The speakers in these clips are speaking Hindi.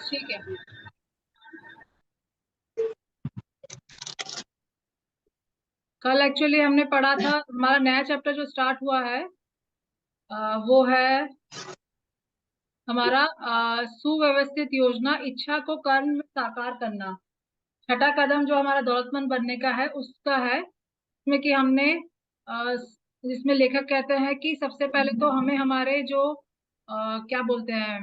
ठीक है। कल एक्चुअली हमने पढ़ा था, हमारा नया चैप्टर जो स्टार्ट हुआ है वो है हमारा सुव्यवस्थित योजना इच्छा को कर्म में साकार करना। छठा कदम जो हमारा दौलतमंद बनने का है उसका है, इसमें कि हमने जिसमें लेखक कहते हैं कि सबसे पहले तो हमें हमारे जो क्या बोलते हैं,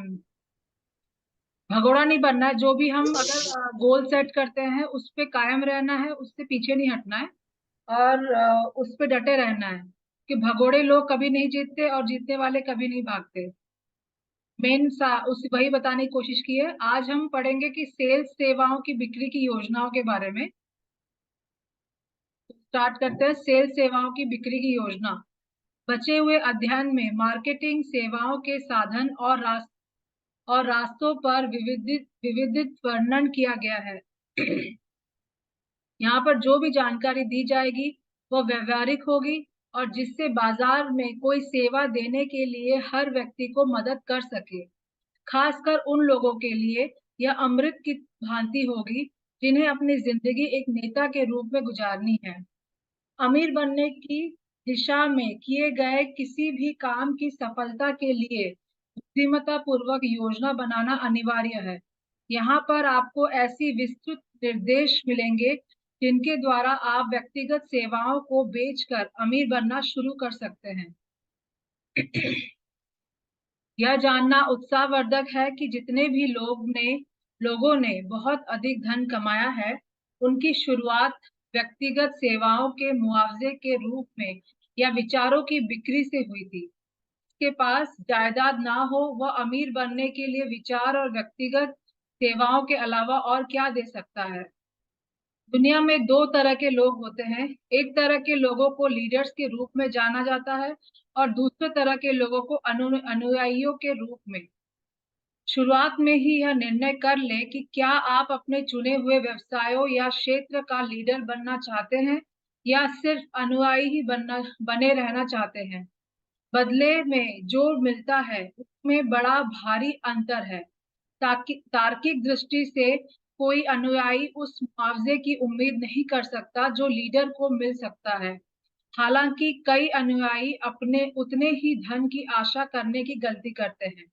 भगोड़ा नहीं बनना है। जो भी हम अगर गोल सेट करते हैं उस पे कायम रहना है, उससे पीछे नहीं हटना है और उस पे डटे रहना है कि भगोड़े लोग कभी नहीं जीतते और जीतने वाले कभी नहीं भागते। मेन सा उस वही बताने की कोशिश की है। आज हम पढ़ेंगे कि सेल्स सेवाओं की बिक्री की योजनाओं के बारे में। स्टार्ट करते हैं सेल्स सेवाओं की बिक्री की योजना। बचे हुए अध्ययन में मार्केटिंग सेवाओं के साधन और रास्तों पर विविधित विविधित वर्णन किया गया है। यहाँ पर जो भी जानकारी दी जाएगी वो व्यवहारिक होगी और जिससे बाजार में कोई सेवा देने के लिए हर व्यक्ति को मदद कर सके। खासकर उन लोगों के लिए यह अमृत की भांति होगी जिन्हें अपनी जिंदगी एक नेता के रूप में गुजारनी है। अमीर बनने की दिशा में किए गए किसी भी काम की सफलता के लिए बुद्धिमत्ता पूर्वक योजना बनाना अनिवार्य है। यहाँ पर आपको ऐसी विस्तृत निर्देश मिलेंगे जिनके द्वारा आप व्यक्तिगत सेवाओं को बेचकर अमीर बनना शुरू कर सकते हैं। यह जानना उत्साहवर्धक है कि जितने भी लोगों ने बहुत अधिक धन कमाया है, उनकी शुरुआत व्यक्तिगत सेवाओं के मुआवजे के रूप में या विचारों की बिक्री से हुई थी। के पास जायदाद ना हो, वह अमीर बनने के लिए विचार और व्यक्तिगत सेवाओं के अलावा और क्या दे सकता है। दुनिया में दो तरह के लोग होते हैं। एक तरह के लोगों को लीडर्स के रूप में जाना जाता है और दूसरे तरह के लोगों को अनुयायियों के रूप में। शुरुआत में ही यह निर्णय कर ले कि क्या आप अपने चुने हुए व्यवसायों या क्षेत्र का लीडर बनना चाहते हैं या सिर्फ अनुयायी ही बने रहना चाहते हैं। बदले में जो मिलता है उसमें बड़ा भारी अंतर है। तार्किक दृष्टि से कोई अनुयायी उस मुआवजे की उम्मीद नहीं कर सकता जो लीडर को मिल सकता है। हालांकि कई अनुयायी अपने उतने ही धन की आशा करने की गलती करते हैं।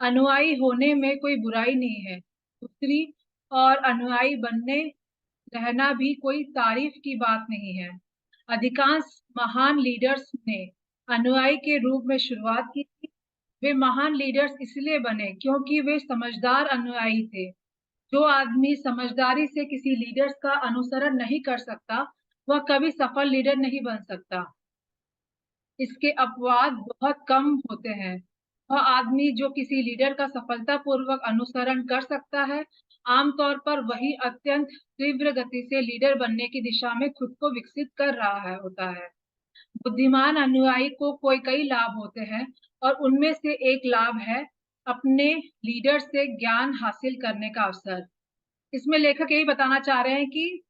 अनुयायी होने में कोई बुराई नहीं है। दूसरी और अनुयायी बनने रहना भी कोई तारीफ की बात नहीं है। अधिकांश महान लीडर्स ने अनुयायी के रूप में शुरुआत की थी। वे महान लीडर्स इसलिए बने क्योंकि वे समझदार अनुयायी थे। जो आदमी समझदारी से किसी लीडर्स का अनुसरण नहीं कर सकता, वह कभी सफल लीडर नहीं बन सकता। इसके अपवाद बहुत कम होते हैं। वह आदमी जो किसी लीडर का सफलतापूर्वक अनुसरण कर सकता है, आमतौर पर वही अत्यंत तीव्र गति से लीडर बनने की दिशा में खुद को विकसित कर रहा है होता है। बुद्धिमान अनुयायी को कई लाभ होते हैं और उनमें से एक लाभ है अपने लीडर से ज्ञान हासिल करने का अवसर। इसमें लेखक यही बताना चाह रहे हैं कि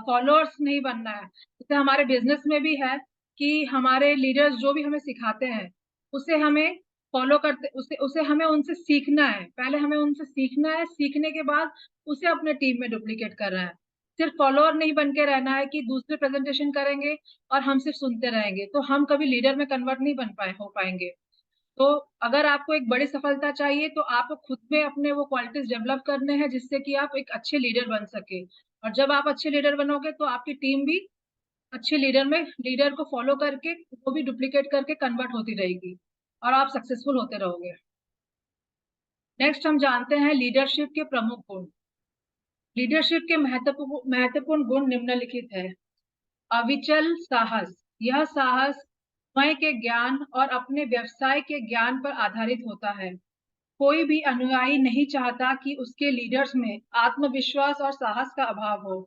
फॉलोअर्स नहीं बनना है। जैसे हमारे बिजनेस में भी है कि हमारे लीडर्स जो भी हमें सिखाते हैं उसे हमें फॉलो करते उसे उसे हमें उनसे सीखना है। पहले हमें उनसे सीखना है, सीखने के बाद उसे अपने टीम में डुप्लीकेट करना है। सिर्फ फॉलोअर नहीं बन के रहना है कि दूसरे प्रेजेंटेशन करेंगे और हम सिर्फ सुनते रहेंगे, तो हम कभी लीडर में कन्वर्ट नहीं हो पाएंगे। तो अगर आपको एक बड़ी सफलता चाहिए तो आपको खुद में अपने वो क्वालिटीज डेवलप करने हैं जिससे कि आप एक अच्छे लीडर बन सके। और जब आप अच्छे लीडर बनोगे तो आपकी टीम भी अच्छे लीडर को फॉलो करके वो भी डुप्लीकेट करके कन्वर्ट होती रहेगी और आप सक्सेसफुल होते रहोगे। नेक्स्ट हम जानते हैं लीडरशिप के प्रमुख गुण। लीडरशिप के महत्वपूर्ण गुण निम्नलिखित है। अविचल साहस। यह साहस स्वयं के ज्ञान और अपने व्यवसाय के ज्ञान पर आधारित होता है। कोई भी अनुयायी नहीं चाहता कि उसके लीडर्स में आत्मविश्वास और साहस का अभाव हो।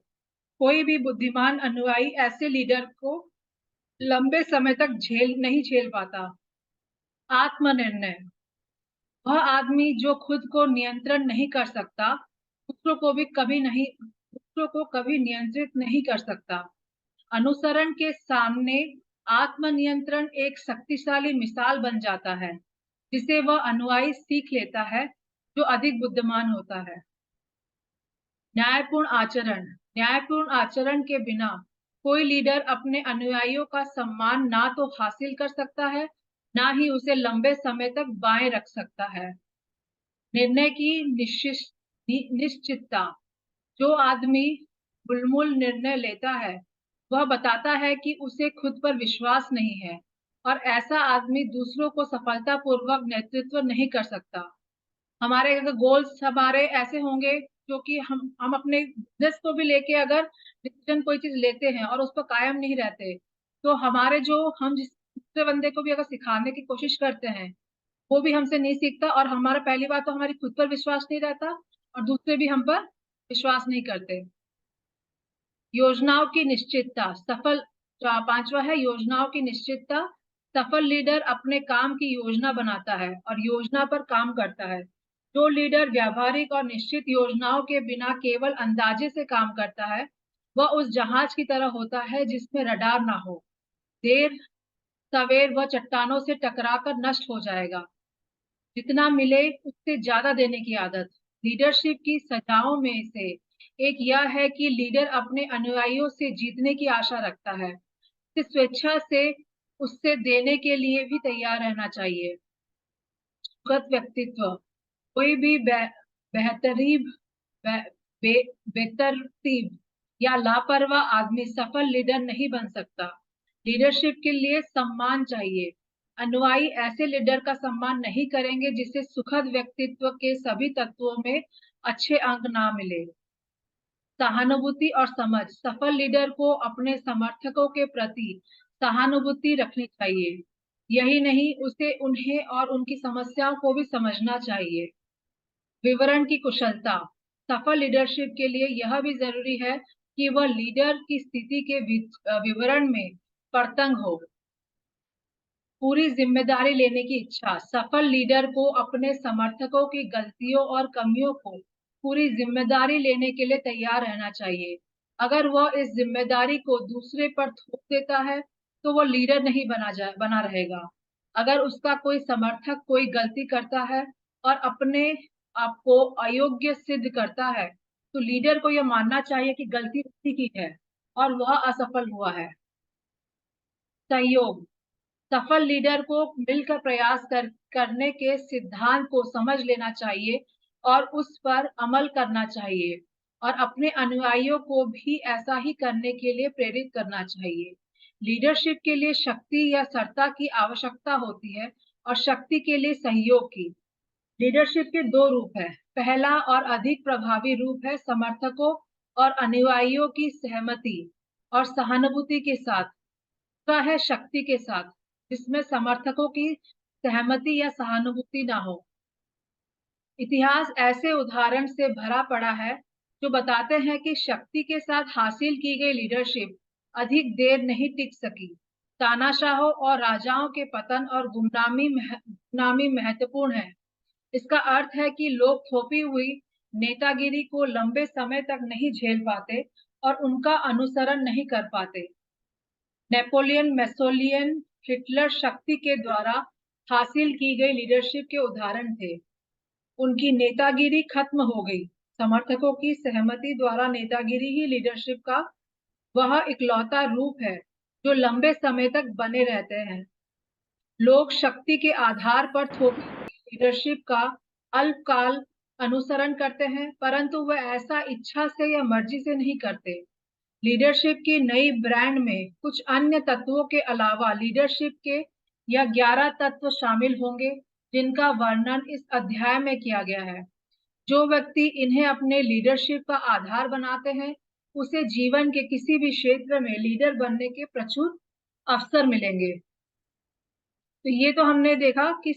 कोई भी बुद्धिमान अनुयायी ऐसे लीडर को लंबे समय तक नहीं झेल पाता। आत्मनिर्णय। वह आदमी जो खुद को नियंत्रण नहीं कर सकता, दूसरों को कभी नियंत्रित नहीं कर सकता। अनुसरण के सामने आत्मनियंत्रण एक शक्तिशाली मिसाल बन जाता है। जिसे वह अनुयायी सीख लेता है, जो अधिक बुद्धिमान होता है। न्यायपूर्ण आचरण। न्यायपूर्ण आचरण के बिना कोई लीडर अपने अनुयायियों का सम्मान ना तो हासिल कर सकता है, ना ही उसे लंबे समय तक बाएं रख सकता है। निर्णय की निश्चितता। जो आदमी मुलमुल निर्णय लेता है, वह बताता है कि उसे खुद पर विश्वास नहीं है, और ऐसा आदमी दूसरों को सफलतापूर्वक नेतृत्व नहीं कर सकता। हमारे अगर गोल्स हमारे ऐसे होंगे, जो कि हम अपने बिजनेस को भी लेके अगर डिसीजन कोई चीज लेते हैं और उस पर कायम नहीं रहते, तो हमारे जो हम जिस दूसरे बंदे को भी अगर सिखाने की कोशिश करते हैं, वो भी हमसे नहीं सीखता, और हमारा पहली बात तो हमारी खुद पर विश्वास नहीं रहता, और दूसरे भी हम पर विश्वास नहीं करते। योजनाओं की निश्चितता। पांचवा है योजनाओं की निश्चितता। सफल लीडर अपने काम की योजना बनाता है और योजना पर काम करता है। जो लीडर व्यावहारिक और निश्चित योजनाओं के बिना केवल अंदाजे से काम करता है, वह उस जहाज की तरह होता है जिसमें रडार ना हो। देर सवेर वह चट्टानों से टकराकर नष्ट हो जाएगा। जितना मिले उससे ज्यादा देने की आदत। लीडरशिप की सजाओं में से एक यह है कि लीडर अपने अनुयायियों से जीतने की आशा रखता है, इस स्वेच्छा से उससे देने के लिए भी तैयार रहना चाहिए। गत व्यक्तित्व। कोई भी बेहतरीब बे, बे, बेतरतीब या लापरवाह आदमी सफल लीडर नहीं बन सकता। लीडरशिप के लिए सम्मान चाहिए। अनुयायी ऐसे लीडर का सम्मान नहीं करेंगे जिसे सुखद व्यक्तित्व के सभी तत्वों में अच्छे अंक ना मिले। सहानुभूति और समझ। सफल लीडर को अपने समर्थकों के प्रति सहानुभूति रखनी चाहिए। यही नहीं, उसे उन्हें और उनकी समस्याओं को भी समझना चाहिए। विवरण की कुशलता। सफल लीडरशिप के लिए यह भी जरूरी है कि वह लीडर की स्थिति के विवरण में परतंग हो। पूरी जिम्मेदारी लेने की इच्छा। सफल लीडर को अपने समर्थकों की गलतियों और कमियों को पूरी जिम्मेदारी लेने के लिए तैयार रहना चाहिए। अगर वह इस जिम्मेदारी को दूसरे पर थोप देता है, तो वह लीडर नहीं बना रहेगा। अगर उसका कोई समर्थक कोई गलती करता है और अपने आप को अयोग्य सिद्ध करता है, तो लीडर को यह मानना चाहिए कि गलती उसकी की है और वह असफल हुआ है। सहयोग। सफल लीडर को मिलकर प्रयास करने के सिद्धांत को समझ लेना चाहिए और उस पर अमल करना चाहिए, और अपने अनुयायियों को भी ऐसा ही करने के लिए प्रेरित करना चाहिए। लीडरशिप के लिए शक्ति या सरता की आवश्यकता होती है, और शक्ति के लिए सहयोग की। लीडरशिप के दो रूप है। पहला और अधिक प्रभावी रूप है समर्थकों और अनुयायियों की सहमति और सहानुभूति के साथ। दूसरा है शक्ति के साथ, जिसमें समर्थकों की सहमति या सहानुभूति ना हो। इतिहास ऐसे उदाहरण से भरा पड़ा है जो बताते हैं कि शक्ति के साथ हासिल की गई लीडरशिप अधिक देर नहीं टिक सकी। तानाशाहों और राजाओं के पतन और गुमनामी महत्वपूर्ण है। इसका अर्थ है कि लोग थोपी हुई नेतागिरी को लंबे समय तक नहीं झेल पाते और उनका अनुसरण नहीं कर पाते। नेपोलियन, मैसोलियन, हिटलर शक्ति के द्वारा हासिल की गई लीडरशिप के उदाहरण थे। उनकी नेतागिरी खत्म हो गई। समर्थकों की सहमति द्वारा नेतागिरी ही लीडरशिप का वह इकलौता रूप है जो लंबे समय तक बने रहते हैं। लोग शक्ति के आधार पर थोपी लीडरशिप का अल्पकाल अनुसरण करते हैं, परंतु वह ऐसा इच्छा से या मर्जी से नहीं करते। लीडरशिप की नई ब्रांड में कुछ अन्य तत्वों के अलावा लीडरशिप के या 11 तत्व शामिल होंगे, जिनका वर्णन इस अध्याय में किया गया है। जो व्यक्ति इन्हें अपने लीडरशिप का आधार बनाते हैं, उसे जीवन के किसी भी क्षेत्र में लीडर बनने के प्रचुर अवसर मिलेंगे। तो ये तो हमने देखा कि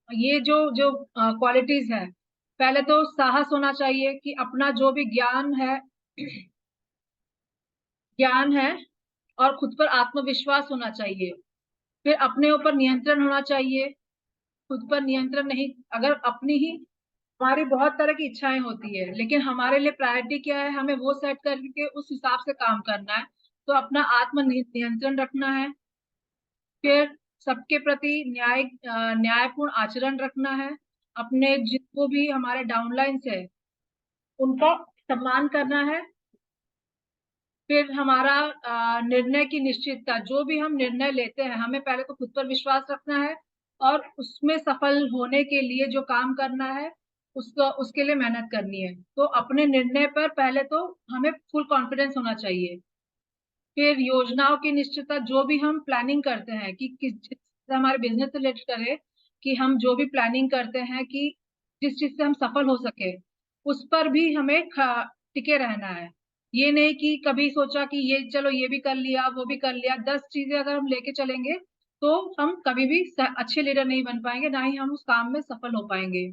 ये जो जो क्वालिटीज है, पहले तो साहस होना चाहिए कि अपना जो भी ज्ञान है और खुद पर आत्मविश्वास होना चाहिए। फिर अपने ऊपर नियंत्रण होना चाहिए। खुद पर नियंत्रण नहीं, अगर अपनी ही हमारी बहुत तरह की इच्छाएं होती है, लेकिन हमारे लिए प्रायोरिटी क्या है, हमें वो सेट करके उस हिसाब से काम करना है। तो अपना आत्म नियंत्रण रखना है। फिर सबके प्रति न्यायपूर्ण आचरण रखना है। अपने जिनको भी हमारे डाउनलाइन है उनका सम्मान करना है। फिर हमारा निर्णय की निश्चितता, जो भी हम निर्णय लेते हैं हमें पहले तो खुद पर विश्वास रखना है और उसमें सफल होने के लिए जो काम करना है उसके लिए मेहनत करनी है। तो अपने निर्णय पर पहले तो हमें फुल कॉन्फिडेंस होना चाहिए। फिर योजनाओं की निश्चितता, जो भी हम प्लानिंग करते हैं कि किस चीज से हमारे बिजनेस से रिलेटेड करें, कि हम जो भी प्लानिंग करते हैं कि जिस चीज से हम सफल हो सके उस पर भी हमें टिके रहना है। ये नहीं कि कभी सोचा कि ये चलो ये भी कर लिया वो भी कर लिया, 10 चीजें अगर हम लेके चलेंगे तो हम कभी भी अच्छे लीडर नहीं बन पाएंगे, ना ही हम उस काम में सफल हो पाएंगे।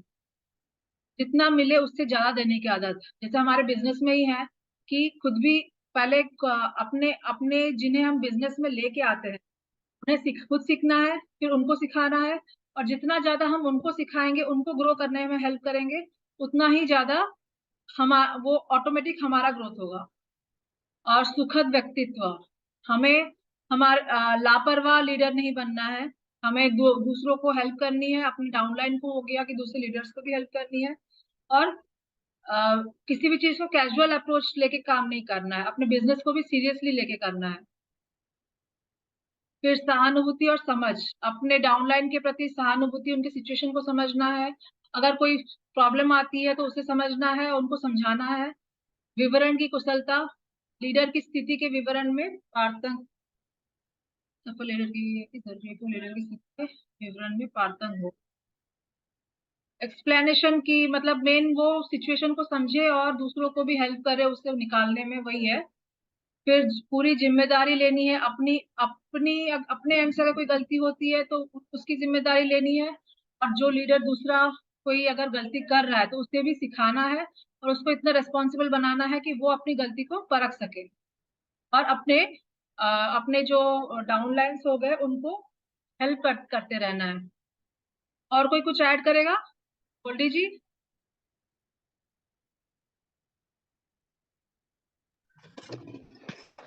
जितना मिले उससे ज्यादा देने की आदत, जैसे हमारे बिजनेस में ही है कि खुद भी पहले अपने अपने जिन्हें हम बिजनेस में लेके आते हैं उन्हें खुद सीखना है, फिर उनको सिखाना है। और जितना ज्यादा हम उनको सिखाएंगे, उनको ग्रो करने में हेल्प करेंगे, उतना ही ज्यादा वो ऑटोमेटिक हमारा ग्रोथ होगा। और सुखद व्यक्तित्व, हमें लापरवाह लीडर नहीं बनना है। हमें दूसरों को हेल्प करनी है, अपनी डाउनलाइन को हो गया कि दूसरे लीडर्स को भी हेल्प करनी है। और किसी भी चीज को कैजुअल अप्रोच लेके काम नहीं करना है, अपने बिजनेस को भी सीरियसली लेके करना है। फिर सहानुभूति और समझ, अपने डाउनलाइन के प्रति सहानुभूति, उनके सिचुएशन को समझना है। अगर कोई प्रॉब्लम आती है तो उसे समझना है, उनको समझाना है। विवरण की कुशलता, लीडर की स्थिति के विवरण में पारदर्शी, सफल लीडर लीडर की स्थिति के विवरण में पारदर्शी हो। एक्सप्लेनेशन की मतलब मेन वो सिचुएशन को समझे और दूसरों को भी हेल्प करे उससे निकालने में, वही है। फिर पूरी जिम्मेदारी लेनी है, अपनी अपनी अपने एंड से अगर कोई गलती होती है तो उसकी जिम्मेदारी लेनी है। और जो लीडर दूसरा कोई अगर गलती कर रहा है तो उसे भी सिखाना है और उसको इतना रेस्पॉन्सिबल बनाना है कि वो अपनी गलती को परख सके। और अपने जो डाउनलाइंस हो गए उनको हेल्प करते रहना है। और कोई कुछ ऐड करेगा गोल्डी जी?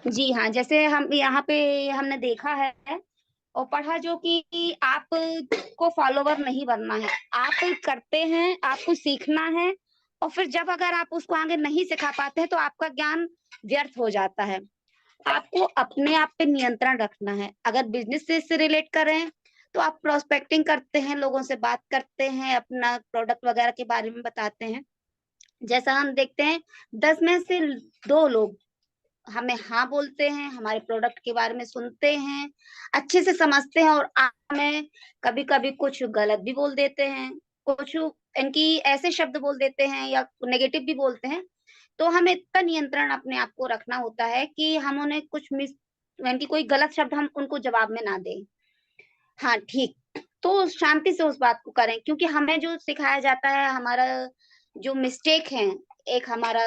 जी हाँ, जैसे हम यहाँ पे हमने देखा है और पढ़ा जो कि आप को फॉलोवर नहीं बनना है, आप करते हैं, आपको सीखना है। और फिर जब अगर आप उसको आगे नहीं सिखा पाते हैं तो आपका ज्ञान व्यर्थ हो जाता है। आपको अपने आप पे नियंत्रण रखना है। अगर बिजनेस से रिलेट करें तो आप प्रोस्पेक्टिंग करते हैं, लोगों से बात करते हैं, अपना प्रोडक्ट वगैरह के बारे में बताते हैं। जैसा हम देखते हैं 10 में से 2 लोग हमें हाँ बोलते हैं, हमारे प्रोडक्ट के बारे में सुनते हैं, अच्छे से समझते हैं और हमें कभी कभी कुछ गलत भी बोल देते हैं, कुछ इनकी ऐसे शब्द बोल देते हैं या नेगेटिव भी बोलते हैं। तो हमें इतना नियंत्रण अपने आप को रखना होता है कि हम उन्हें कुछ यानी कि कोई गलत शब्द हम उनको जवाब में ना दें। हाँ ठीक, तो शांति से उस बात को करें, क्योंकि हमें जो सिखाया जाता है, हमारा जो मिस्टेक है, एक हमारा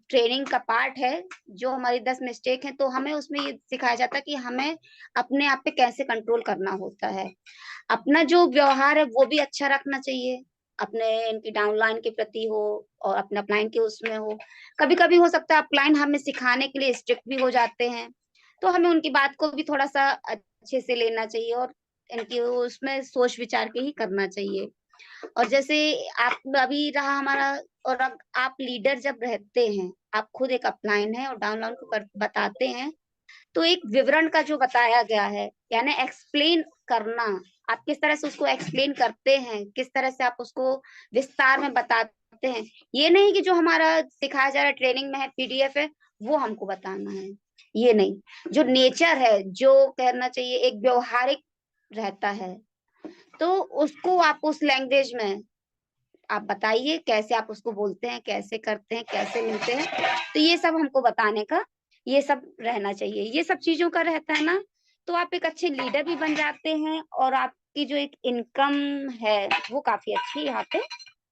ट्रेनिंग का पार्ट है, जो हमारी 10 मिस्टेक है, तो हमें उसमें ये सिखाया जाता है कि हमें अपने आप पे कैसे कंट्रोल करना होता है। अपना जो व्यवहार है वो भी अच्छा रखना चाहिए, अपने इनकी डाउनलाइन के प्रति हो और अपने अपलाइन के उसमें हो। कभी कभी हो सकता है अपलाइन हमें सिखाने के लिए स्ट्रिक्ट भी हो जाते हैं, तो हमें उनकी बात को भी थोड़ा सा अच्छे से लेना चाहिए और इनकी उसमें सोच विचार के ही करना चाहिए। और जैसे आप अभी रहा हमारा, और अब आप लीडर जब रहते हैं, आप खुद एक अपलाइन है और डाउनलाइन को बताते हैं, तो एक विवरण का जो बताया गया है, यानी एक्सप्लेन करना, आप किस तरह से उसको एक्सप्लेन करते हैं, किस तरह से आप उसको विस्तार में बताते हैं। ये नहीं कि जो हमारा सिखाया जा रहा है ट्रेनिंग में है, पीडीएफ है, वो हमको बताना है। ये नहीं, जो नेचर है, जो कहना चाहिए एक व्यवहारिक रहता है, तो उसको आप उस लैंग्वेज में आप बताइए, कैसे आप उसको बोलते हैं, कैसे करते हैं, कैसे मिलते हैं। तो ये सब हमको बताने का, ये सब रहना चाहिए। ये सब चीजों का रहता है ना, तो आप एक अच्छे लीडर भी बन जाते हैं और आपकी जो एक इनकम है वो काफी अच्छी यहाँ पे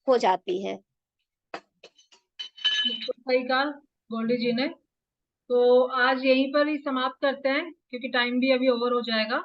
हो जाती है। बिल्कुल सही कहा गोल्डी जी ने। तो आज यहीं पर ही समाप्त करते हैं क्योंकि टाइम भी अभी ओवर हो जाएगा।